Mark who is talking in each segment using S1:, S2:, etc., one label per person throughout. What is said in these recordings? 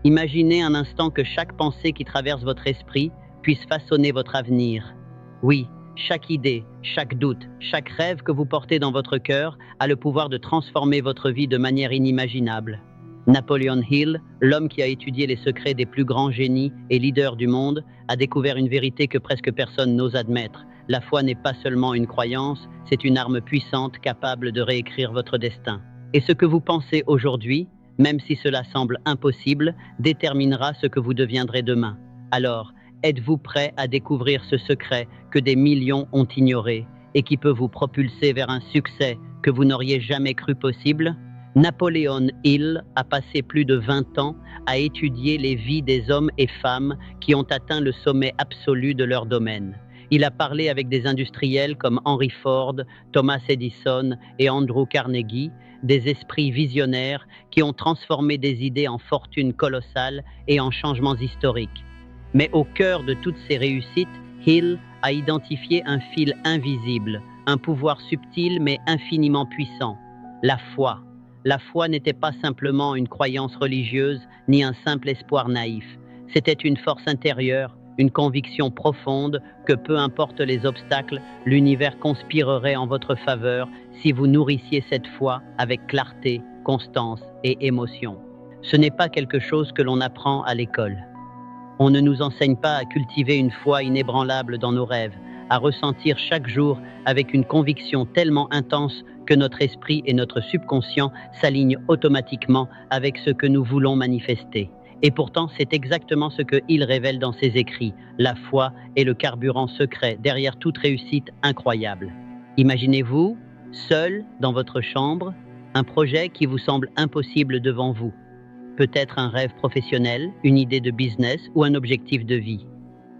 S1: Imaginez un instant que chaque pensée qui traverse votre esprit puisse façonner votre avenir. Oui, chaque idée, chaque doute, chaque rêve que vous portez dans votre cœur a le pouvoir de transformer votre vie de manière inimaginable. Napoleon Hill, l'homme qui a étudié les secrets des plus grands génies et leaders du monde, a découvert une vérité que presque personne n'ose admettre. La foi n'est pas seulement une croyance, c'est une arme puissante capable de réécrire votre destin. Et ce que vous pensez aujourd'hui, même si cela semble impossible, déterminera ce que vous deviendrez demain. Alors, êtes-vous prêt à découvrir ce secret que des millions ont ignoré et qui peut vous propulser vers un succès que vous n'auriez jamais cru possible? Napoleon Hill a passé plus de 20 ans à étudier les vies des hommes et femmes qui ont atteint le sommet absolu de leur domaine. Il a parlé avec des industriels comme Henry Ford, Thomas Edison et Andrew Carnegie, des esprits visionnaires qui ont transformé des idées en fortunes colossales et en changements historiques. Mais au cœur de toutes ces réussites, Hill a identifié un fil invisible, un pouvoir subtil mais infiniment puissant, la foi. La foi n'était pas simplement une croyance religieuse ni un simple espoir naïf. C'était une force intérieure, une conviction profonde que peu importe les obstacles, l'univers conspirerait en votre faveur si vous nourrissiez cette foi avec clarté, constance et émotion. Ce n'est pas quelque chose que l'on apprend à l'école. On ne nous enseigne pas à cultiver une foi inébranlable dans nos rêves, à ressentir chaque jour avec une conviction tellement intense que notre esprit et notre subconscient s'alignent automatiquement avec ce que nous voulons manifester. Et pourtant, c'est exactement ce que Hill révèle dans ses écrits. La foi est le carburant secret derrière toute réussite incroyable. Imaginez-vous, seul dans votre chambre, un projet qui vous semble impossible devant vous. Peut-être un rêve professionnel, une idée de business ou un objectif de vie.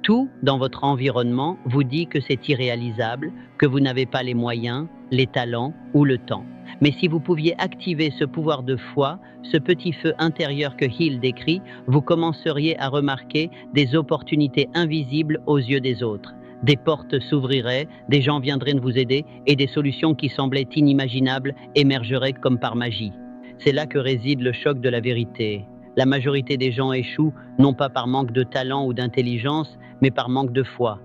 S1: Tout dans votre environnement vous dit que c'est irréalisable, que vous n'avez pas les moyens, les talents ou le temps. Mais si vous pouviez activer ce pouvoir de foi, ce petit feu intérieur que Hill décrit, vous commenceriez à remarquer des opportunités invisibles aux yeux des autres. Des portes s'ouvriraient, des gens viendraient vous aider et des solutions qui semblaient inimaginables émergeraient comme par magie. C'est là que réside le choc de la vérité. La majorité des gens échouent, non pas par manque de talent ou d'intelligence, mais par manque de foi.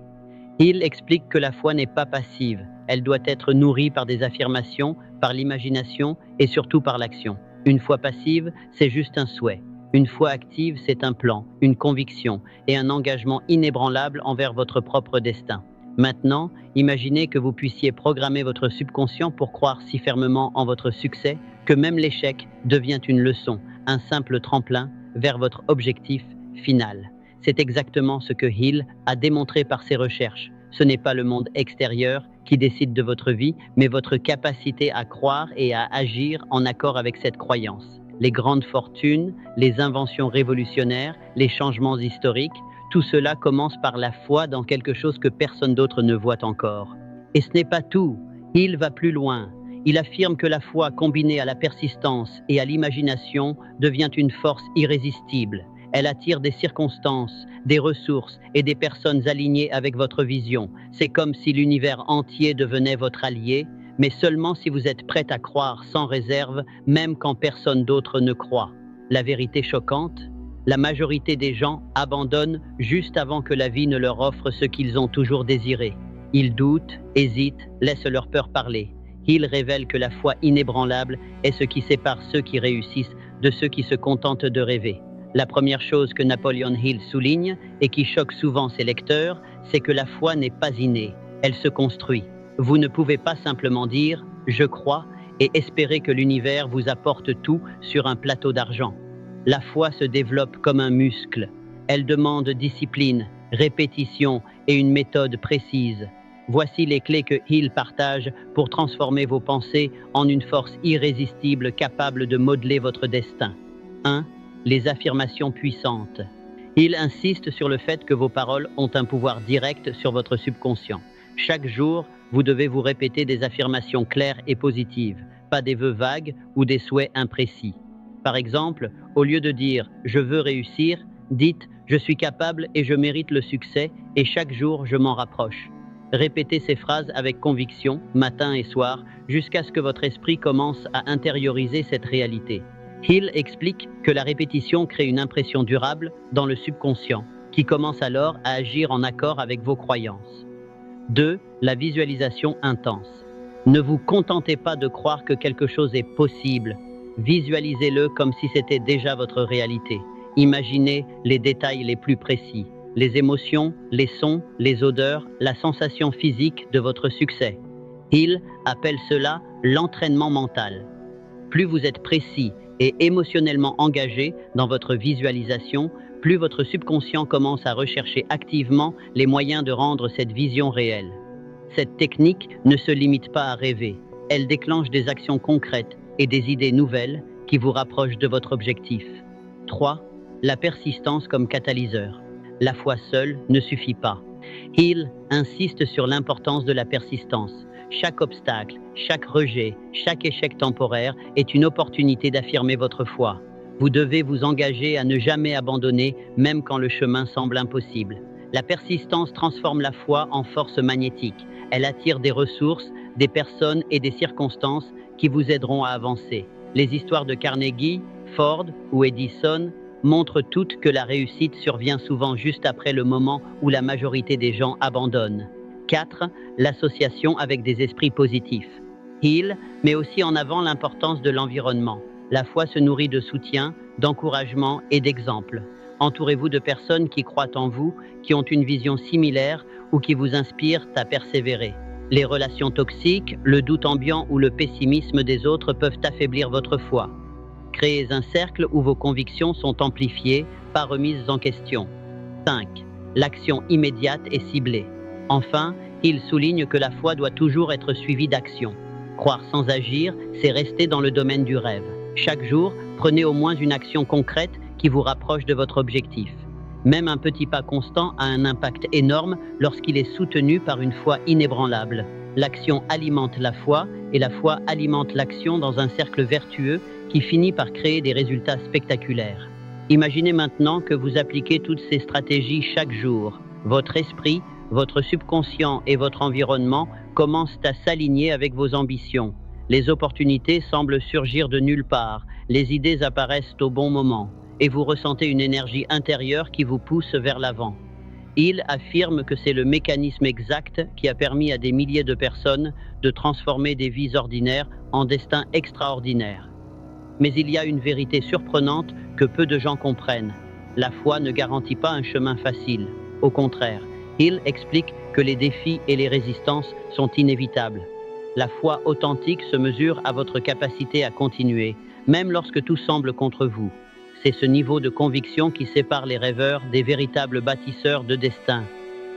S1: Hill explique que la foi n'est pas passive, elle doit être nourrie par des affirmations, par l'imagination et surtout par l'action. Une foi passive, c'est juste un souhait. Une foi active, c'est un plan, une conviction et un engagement inébranlable envers votre propre destin. Maintenant, imaginez que vous puissiez programmer votre subconscient pour croire si fermement en votre succès que même l'échec devient une leçon, un simple tremplin vers votre objectif final. C'est exactement ce que Hill a démontré par ses recherches. Ce n'est pas le monde extérieur qui décide de votre vie, mais votre capacité à croire et à agir en accord avec cette croyance. Les grandes fortunes, les inventions révolutionnaires, les changements historiques, tout cela commence par la foi dans quelque chose que personne d'autre ne voit encore. Et ce n'est pas tout. Hill va plus loin. Il affirme que la foi combinée à la persistance et à l'imagination devient une force irrésistible. Elle attire des circonstances, des ressources et des personnes alignées avec votre vision. C'est comme si l'univers entier devenait votre allié, mais seulement si vous êtes prêt à croire sans réserve, même quand personne d'autre ne croit. La vérité choquante, la majorité des gens abandonnent juste avant que la vie ne leur offre ce qu'ils ont toujours désiré. Ils doutent, hésitent, laissent leur peur parler. Hill révèle que la foi inébranlable est ce qui sépare ceux qui réussissent de ceux qui se contentent de rêver. La première chose que Napoleon Hill souligne et qui choque souvent ses lecteurs, c'est que la foi n'est pas innée, elle se construit. Vous ne pouvez pas simplement dire « je crois » et espérer que l'univers vous apporte tout sur un plateau d'argent. La foi se développe comme un muscle. Elle demande discipline, répétition et une méthode précise. Voici les clés que Hill partage pour transformer vos pensées en une force irrésistible capable de modeler votre destin. 1. Les affirmations puissantes. Hill insiste sur le fait que vos paroles ont un pouvoir direct sur votre subconscient. Chaque jour, vous devez vous répéter des affirmations claires et positives, pas des vœux vagues ou des souhaits imprécis. Par exemple, au lieu de dire « je veux réussir », dites « je suis capable et je mérite le succès et chaque jour je m'en rapproche ». Répétez ces phrases avec conviction, matin et soir, jusqu'à ce que votre esprit commence à intérioriser cette réalité. Hill explique que la répétition crée une impression durable dans le subconscient, qui commence alors à agir en accord avec vos croyances. 2. La visualisation intense. Ne vous contentez pas de croire que quelque chose est possible. Visualisez-le comme si c'était déjà votre réalité. Imaginez les détails les plus précis, les émotions, les sons, les odeurs, la sensation physique de votre succès. Hill appelle cela l'entraînement mental. Plus vous êtes précis et émotionnellement engagé dans votre visualisation, plus votre subconscient commence à rechercher activement les moyens de rendre cette vision réelle. Cette technique ne se limite pas à rêver, elle déclenche des actions concrètes et des idées nouvelles qui vous rapprochent de votre objectif. 3. La persistance comme catalyseur. La foi seule ne suffit pas. Hill insiste sur l'importance de la persistance. Chaque obstacle, chaque rejet, chaque échec temporaire est une opportunité d'affirmer votre foi. Vous devez vous engager à ne jamais abandonner, même quand le chemin semble impossible. La persistance transforme la foi en force magnétique. Elle attire des ressources, des personnes et des circonstances qui vous aideront à avancer. Les histoires de Carnegie, Ford ou Edison montrent toutes que la réussite survient souvent juste après le moment où la majorité des gens abandonnent. 4. L'association avec des esprits positifs. Hill met aussi en avant l'importance de l'environnement. La foi se nourrit de soutien, d'encouragement et d'exemples. Entourez-vous de personnes qui croient en vous, qui ont une vision similaire ou qui vous inspirent à persévérer. Les relations toxiques, le doute ambiant ou le pessimisme des autres peuvent affaiblir votre foi. Créez un cercle où vos convictions sont amplifiées, pas remises en question. 5. L'action immédiate et ciblée. Enfin, il souligne que la foi doit toujours être suivie d'action. Croire sans agir, c'est rester dans le domaine du rêve. Chaque jour, prenez au moins une action concrète qui vous rapproche de votre objectif. Même un petit pas constant a un impact énorme lorsqu'il est soutenu par une foi inébranlable. L'action alimente la foi et la foi alimente l'action dans un cercle vertueux qui finit par créer des résultats spectaculaires. Imaginez maintenant que vous appliquez toutes ces stratégies chaque jour. Votre esprit, votre subconscient et votre environnement commencent à s'aligner avec vos ambitions. Les opportunités semblent surgir de nulle part, les idées apparaissent au bon moment, et vous ressentez une énergie intérieure qui vous pousse vers l'avant. Il affirme que c'est le mécanisme exact qui a permis à des milliers de personnes de transformer des vies ordinaires en destins extraordinaires. Mais il y a une vérité surprenante que peu de gens comprennent. La foi ne garantit pas un chemin facile. Au contraire, Hill explique que les défis et les résistances sont inévitables. La foi authentique se mesure à votre capacité à continuer, même lorsque tout semble contre vous. C'est ce niveau de conviction qui sépare les rêveurs des véritables bâtisseurs de destin.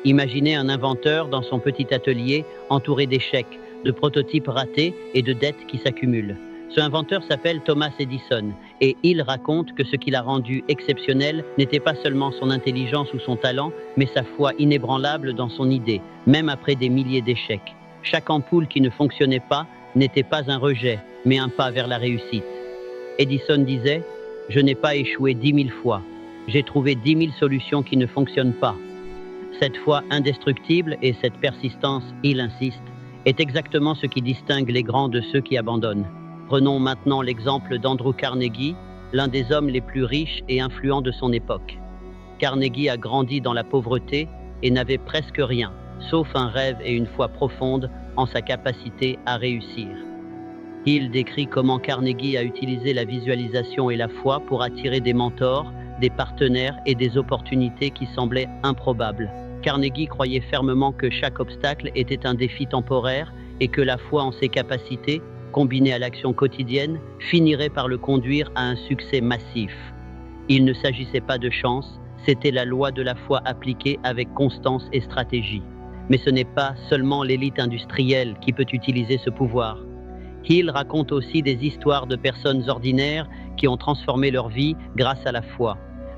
S1: Imaginez un inventeur dans son petit atelier entouré d'échecs, de prototypes ratés et de dettes qui s'accumulent. Ce inventeur s'appelle Thomas Edison et il raconte que ce qui l'a rendu exceptionnel n'était pas seulement son intelligence ou son talent, mais sa foi inébranlable dans son idée, même après des milliers d'échecs. Chaque ampoule qui ne fonctionnait pas n'était pas un rejet, mais un pas vers la réussite. Edison disait « Je n'ai pas échoué 10 000 fois, j'ai trouvé 10 000 solutions qui ne fonctionnent pas ». Cette foi indestructible et cette persistance, il insiste, est exactement ce qui distingue les grands de ceux qui abandonnent. Prenons maintenant l'exemple d'Andrew Carnegie, l'un des hommes les plus riches et influents de son époque. Carnegie a grandi dans la pauvreté et n'avait presque rien, sauf un rêve et une foi profonde en sa capacité à réussir. Il décrit comment Carnegie a utilisé la visualisation et la foi pour attirer des mentors, des partenaires et des opportunités qui semblaient improbables. Carnegie croyait fermement que chaque obstacle était un défi temporaire et que la foi en ses capacités, combinée à l'action quotidienne, finirait par le conduire à un succès massif. Il ne s'agissait pas de chance, c'était la loi de la foi appliquée avec constance et stratégie. Mais ce n'est pas seulement l'élite industrielle qui peut utiliser ce pouvoir. Hill raconte aussi des histoires de personnes ordinaires qui ont transformé leur vie grâce à la foi.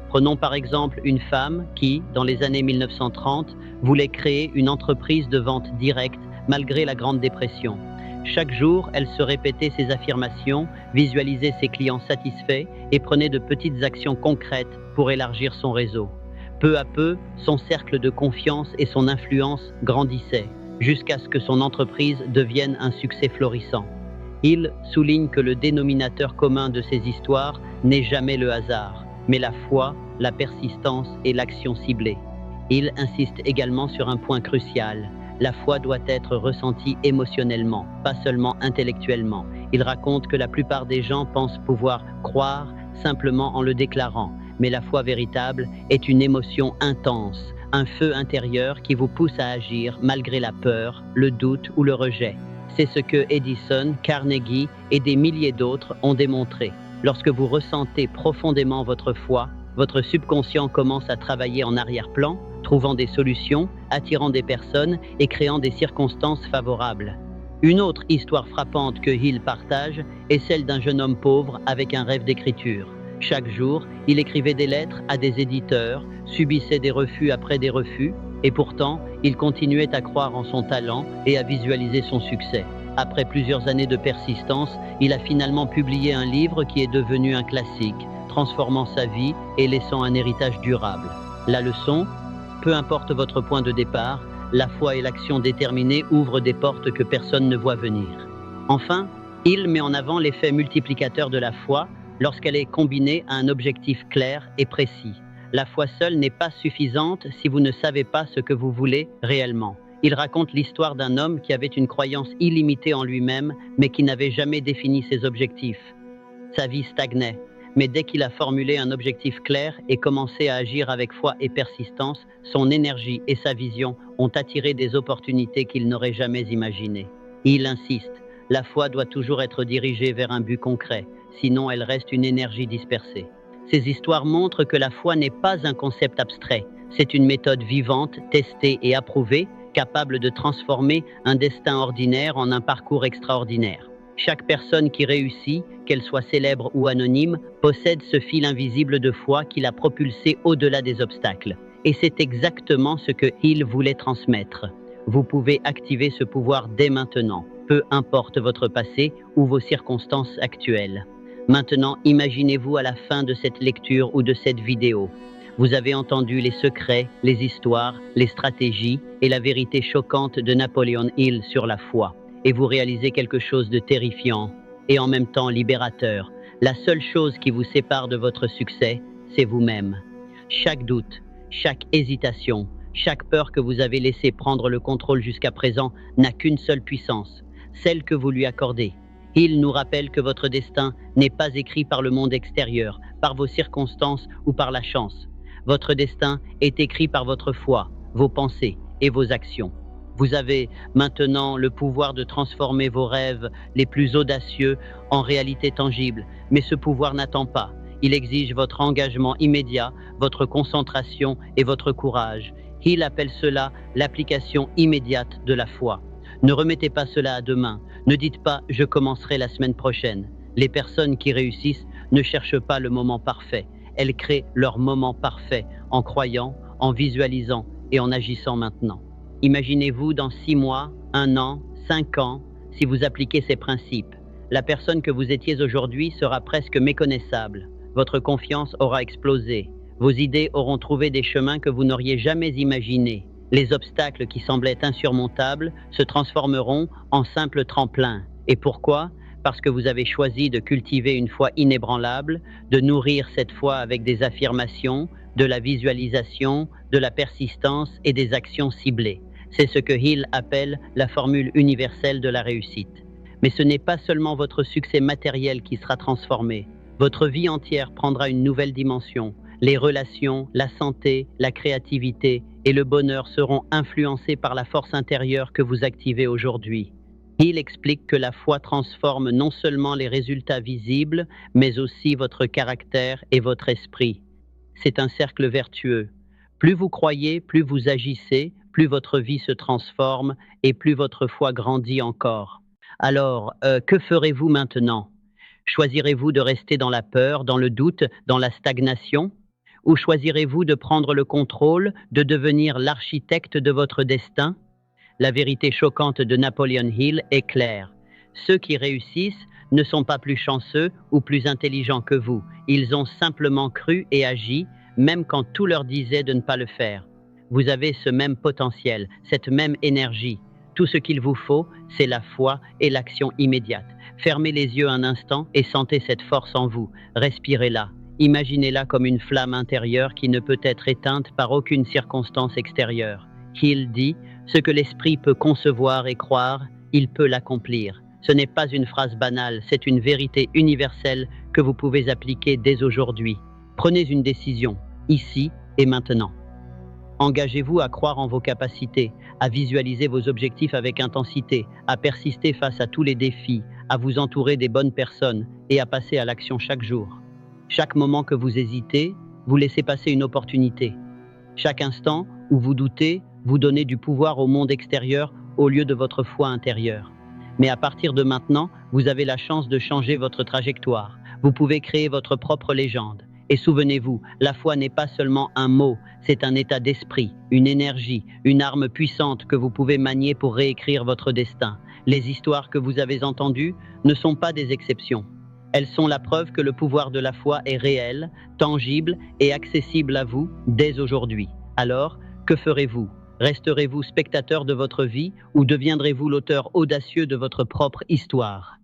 S1: Prenons par exemple une femme qui, dans les années 1930, voulait créer une entreprise de vente directe malgré la Grande Dépression. Chaque jour, elle se répétait ses affirmations, visualisait ses clients satisfaits et prenait de petites actions concrètes pour élargir son réseau. Peu à peu, son cercle de confiance et son influence grandissaient, jusqu'à ce que son entreprise devienne un succès florissant. Hill souligne que le dénominateur commun de ces histoires n'est jamais le hasard, mais la foi, la persistance et l'action ciblée. Hill insiste également sur un point crucial. La foi doit être ressentie émotionnellement, pas seulement intellectuellement. Il raconte que la plupart des gens pensent pouvoir croire simplement en le déclarant, mais la foi véritable est une émotion intense, un feu intérieur qui vous pousse à agir malgré la peur, le doute ou le rejet. C'est ce que Edison, Carnegie et des milliers d'autres ont démontré. Lorsque vous ressentez profondément votre foi, votre subconscient commence à travailler en arrière-plan, trouvant des solutions, attirant des personnes et créant des circonstances favorables. Une autre histoire frappante que Hill partage est celle d'un jeune homme pauvre avec un rêve d'écriture. Chaque jour, il écrivait des lettres à des éditeurs, subissait des refus après des refus, et pourtant, il continuait à croire en son talent et à visualiser son succès. Après plusieurs années de persistance, il a finalement publié un livre qui est devenu un classique, transformant sa vie et laissant un héritage durable. La leçon, peu importe votre point de départ, la foi et l'action déterminée ouvrent des portes que personne ne voit venir. Enfin, il met en avant l'effet multiplicateur de la foi lorsqu'elle est combinée à un objectif clair et précis. La foi seule n'est pas suffisante si vous ne savez pas ce que vous voulez réellement. Il raconte l'histoire d'un homme qui avait une croyance illimitée en lui-même, mais qui n'avait jamais défini ses objectifs. Sa vie stagnait, mais dès qu'il a formulé un objectif clair et commencé à agir avec foi et persistance, son énergie et sa vision ont attiré des opportunités qu'il n'aurait jamais imaginées. Il insiste, la foi doit toujours être dirigée vers un but concret, sinon elle reste une énergie dispersée. Ces histoires montrent que la foi n'est pas un concept abstrait, c'est une méthode vivante, testée et approuvée, capable de transformer un destin ordinaire en un parcours extraordinaire. Chaque personne qui réussit, qu'elle soit célèbre ou anonyme, possède ce fil invisible de foi qui l'a propulsé au-delà des obstacles. Et c'est exactement ce que Hill voulait transmettre. Vous pouvez activer ce pouvoir dès maintenant, peu importe votre passé ou vos circonstances actuelles. Maintenant, imaginez-vous à la fin de cette lecture ou de cette vidéo. Vous avez entendu les secrets, les histoires, les stratégies et la vérité choquante de Napoleon Hill sur la foi. Et vous réalisez quelque chose de terrifiant et en même temps libérateur. La seule chose qui vous sépare de votre succès, c'est vous-même. Chaque doute, chaque hésitation, chaque peur que vous avez laissé prendre le contrôle jusqu'à présent n'a qu'une seule puissance, celle que vous lui accordez. Il nous rappelle que votre destin n'est pas écrit par le monde extérieur, par vos circonstances ou par la chance. Votre destin est écrit par votre foi, vos pensées et vos actions. Vous avez maintenant le pouvoir de transformer vos rêves les plus audacieux en réalité tangible, mais ce pouvoir n'attend pas. Il exige votre engagement immédiat, votre concentration et votre courage. Il appelle cela l'application immédiate de la foi. Ne remettez pas cela à demain. Ne dites pas « je commencerai la semaine prochaine ». Les personnes qui réussissent ne cherchent pas le moment parfait. Elles créent leur moment parfait en croyant, en visualisant et en agissant maintenant. Imaginez-vous dans 6 mois, 1 an, 5 ans, si vous appliquez ces principes. La personne que vous étiez aujourd'hui sera presque méconnaissable. Votre confiance aura explosé. Vos idées auront trouvé des chemins que vous n'auriez jamais imaginés. Les obstacles qui semblaient insurmontables se transformeront en simples tremplins. Et pourquoi ? Parce que vous avez choisi de cultiver une foi inébranlable, de nourrir cette foi avec des affirmations, de la visualisation, de la persistance et des actions ciblées. C'est ce que Hill appelle la formule universelle de la réussite. Mais ce n'est pas seulement votre succès matériel qui sera transformé. Votre vie entière prendra une nouvelle dimension. Les relations, la santé, la créativité et le bonheur seront influencés par la force intérieure que vous activez aujourd'hui. Il explique que la foi transforme non seulement les résultats visibles, mais aussi votre caractère et votre esprit. C'est un cercle vertueux. Plus vous croyez, plus vous agissez, plus votre vie se transforme et plus votre foi grandit encore. Alors, que ferez-vous maintenant ? Choisirez-vous de rester dans la peur, dans le doute, dans la stagnation ? Ou choisirez-vous de prendre le contrôle, de devenir l'architecte de votre destin ? La vérité choquante de Napoleon Hill est claire. Ceux qui réussissent ne sont pas plus chanceux ou plus intelligents que vous. Ils ont simplement cru et agi, même quand tout leur disait de ne pas le faire. Vous avez ce même potentiel, cette même énergie. Tout ce qu'il vous faut, c'est la foi et l'action immédiate. Fermez les yeux un instant et sentez cette force en vous. Respirez-la. Imaginez-la comme une flamme intérieure qui ne peut être éteinte par aucune circonstance extérieure. Hill dit, ce que l'esprit peut concevoir et croire, il peut l'accomplir. Ce n'est pas une phrase banale, c'est une vérité universelle que vous pouvez appliquer dès aujourd'hui. Prenez une décision, ici et maintenant. Engagez-vous à croire en vos capacités, à visualiser vos objectifs avec intensité, à persister face à tous les défis, à vous entourer des bonnes personnes et à passer à l'action chaque jour. Chaque moment que vous hésitez, vous laissez passer une opportunité. Chaque instant où vous doutez, vous donnez du pouvoir au monde extérieur au lieu de votre foi intérieure. Mais à partir de maintenant, vous avez la chance de changer votre trajectoire. Vous pouvez créer votre propre légende. Et souvenez-vous, la foi n'est pas seulement un mot, c'est un état d'esprit, une énergie, une arme puissante que vous pouvez manier pour réécrire votre destin. Les histoires que vous avez entendues ne sont pas des exceptions. Elles sont la preuve que le pouvoir de la foi est réel, tangible et accessible à vous dès aujourd'hui. Alors, que ferez-vous ? Resterez-vous spectateur de votre vie ou deviendrez-vous l'auteur audacieux de votre propre histoire ?